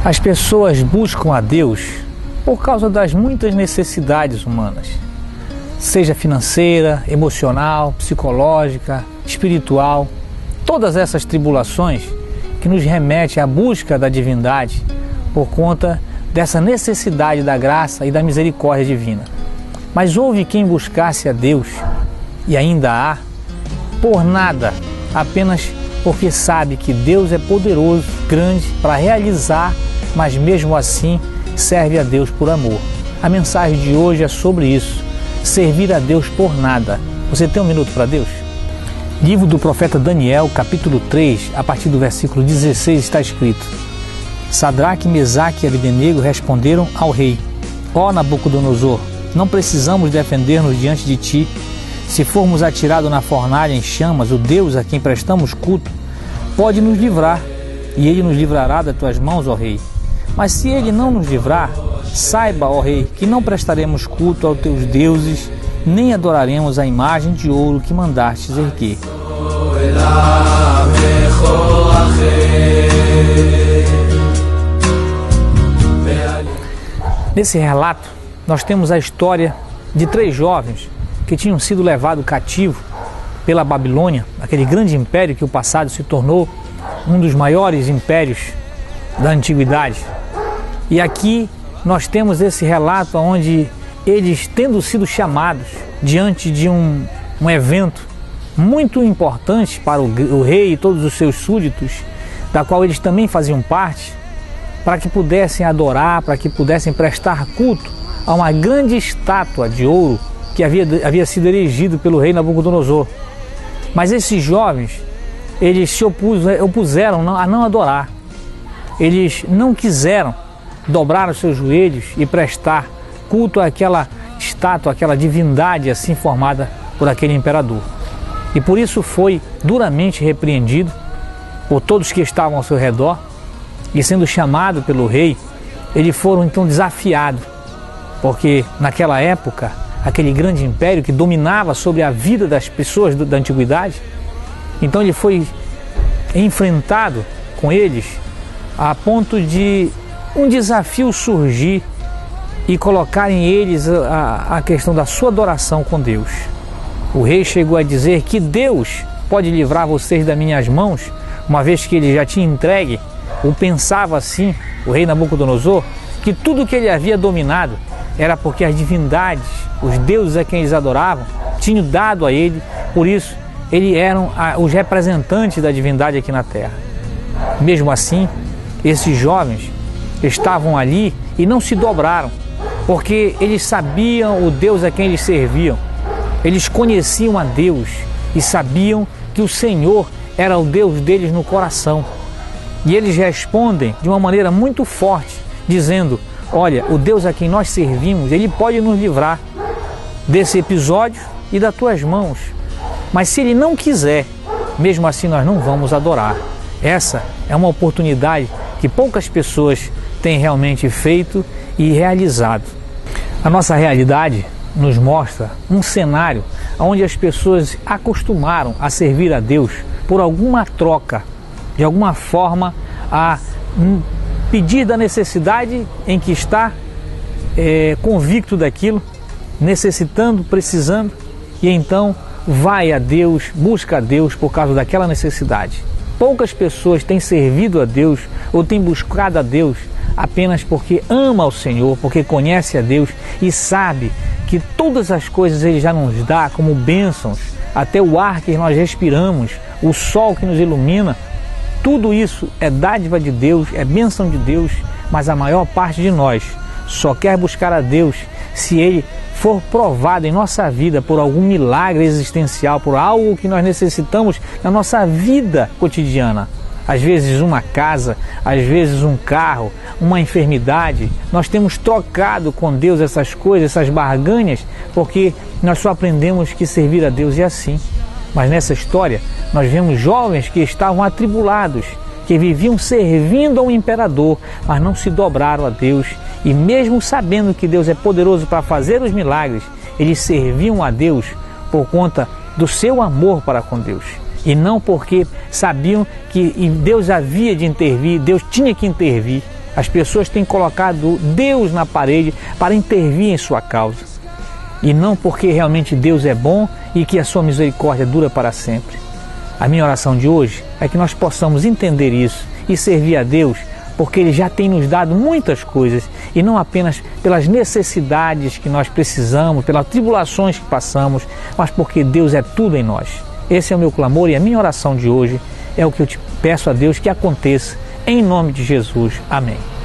As pessoas buscam a Deus por causa das muitas necessidades humanas, seja financeira, emocional, psicológica, espiritual, todas essas tribulações que nos remetem à busca da divindade por conta dessa necessidade da graça e da misericórdia divina. Mas houve quem buscasse a Deus, e ainda há, por nada, apenas porque sabe que Deus é poderoso, grande para realizar, mas mesmo assim serve a Deus por amor. A mensagem de hoje é sobre isso, servir a Deus por nada. Você tem um minuto para Deus? Livro do profeta Daniel, capítulo 3, a partir do versículo 16, está escrito: Sadraque, Mesaque e Abdenego responderam ao rei: Ó Nabucodonosor, não precisamos defender-nos diante de ti. Se formos atirados na fornalha em chamas, o Deus a quem prestamos culto pode nos livrar, e ele nos livrará das tuas mãos, ó rei. Mas se ele não nos livrar, saiba, ó rei, que não prestaremos culto aos teus deuses, nem adoraremos a imagem de ouro que mandastes erguer. Nesse relato, nós temos a história de 3 jovens que tinham sido levados cativo pela Babilônia, aquele grande império que o passado se tornou um dos maiores impérios da antiguidade. E aqui nós temos esse relato onde eles, tendo sido chamados diante de um evento muito importante para o rei e todos os seus súditos, da qual eles também faziam parte, para que pudessem adorar, para que pudessem prestar culto a uma grande estátua de ouro que havia sido erigido pelo rei Nabucodonosor. Mas esses jovens, eles se opuseram a não adorar. Eles não quiseram dobrar os seus joelhos e prestar culto àquela estátua, àquela divindade assim formada por aquele imperador. E por isso foi duramente repreendido por todos que estavam ao seu redor, e sendo chamado pelo rei, eles foram então desafiados, porque naquela época, aquele grande império que dominava sobre a vida das pessoas da antiguidade, então ele foi enfrentado com eles a ponto de um desafio surgir e colocarem eles a questão da sua adoração com Deus. O rei chegou a dizer que Deus pode livrar vocês das minhas mãos, uma vez que ele já tinha entregue, ou pensava assim, o rei Nabucodonosor, que tudo que ele havia dominado era porque as divindades, os deuses a quem eles adoravam, tinham dado a ele, por isso eles eram os representantes da divindade aqui na terra. Mesmo assim, esses jovens estavam ali e não se dobraram, porque eles sabiam o Deus a quem eles serviam. Eles conheciam a Deus e sabiam que o Senhor era o Deus deles no coração. E eles respondem de uma maneira muito forte, dizendo: olha, o Deus a quem nós servimos, ele pode nos livrar desse episódio e das tuas mãos. Mas se ele não quiser, mesmo assim nós não vamos adorar. Essa é uma oportunidade que poucas pessoas têm realmente feito e realizado. A nossa realidade nos mostra um cenário onde as pessoas acostumaram a servir a Deus por alguma troca, de alguma forma a pedir da necessidade em que está, convicto daquilo, necessitando, precisando, e então vai a Deus, busca a Deus por causa daquela necessidade. Poucas pessoas têm servido a Deus ou têm buscado a Deus apenas porque ama o Senhor, porque conhece a Deus e sabe que todas as coisas Ele já nos dá como bênçãos, até o ar que nós respiramos, o sol que nos ilumina, tudo isso é dádiva de Deus, é bênção de Deus, mas a maior parte de nós só quer buscar a Deus se Ele for provado em nossa vida por algum milagre existencial, por algo que nós necessitamos na nossa vida cotidiana. Às vezes uma casa, às vezes um carro, uma enfermidade. Nós temos trocado com Deus essas coisas, essas barganhas, porque nós só aprendemos que servir a Deus é assim. Mas nessa história, nós vemos jovens que estavam atribulados, que viviam servindo a um imperador, mas não se dobraram a Deus. E mesmo sabendo que Deus é poderoso para fazer os milagres, eles serviam a Deus por conta do seu amor para com Deus. E não porque sabiam que Deus havia de intervir, Deus tinha que intervir. As pessoas têm colocado Deus na parede para intervir em sua causa. E não porque realmente Deus é bom e que a sua misericórdia dura para sempre. A minha oração de hoje é que nós possamos entender isso e servir a Deus, porque Ele já tem nos dado muitas coisas, e não apenas pelas necessidades que nós precisamos, pelas tribulações que passamos, mas porque Deus é tudo em nós. Esse é o meu clamor e a minha oração de hoje é o que eu te peço a Deus que aconteça, em nome de Jesus. Amém.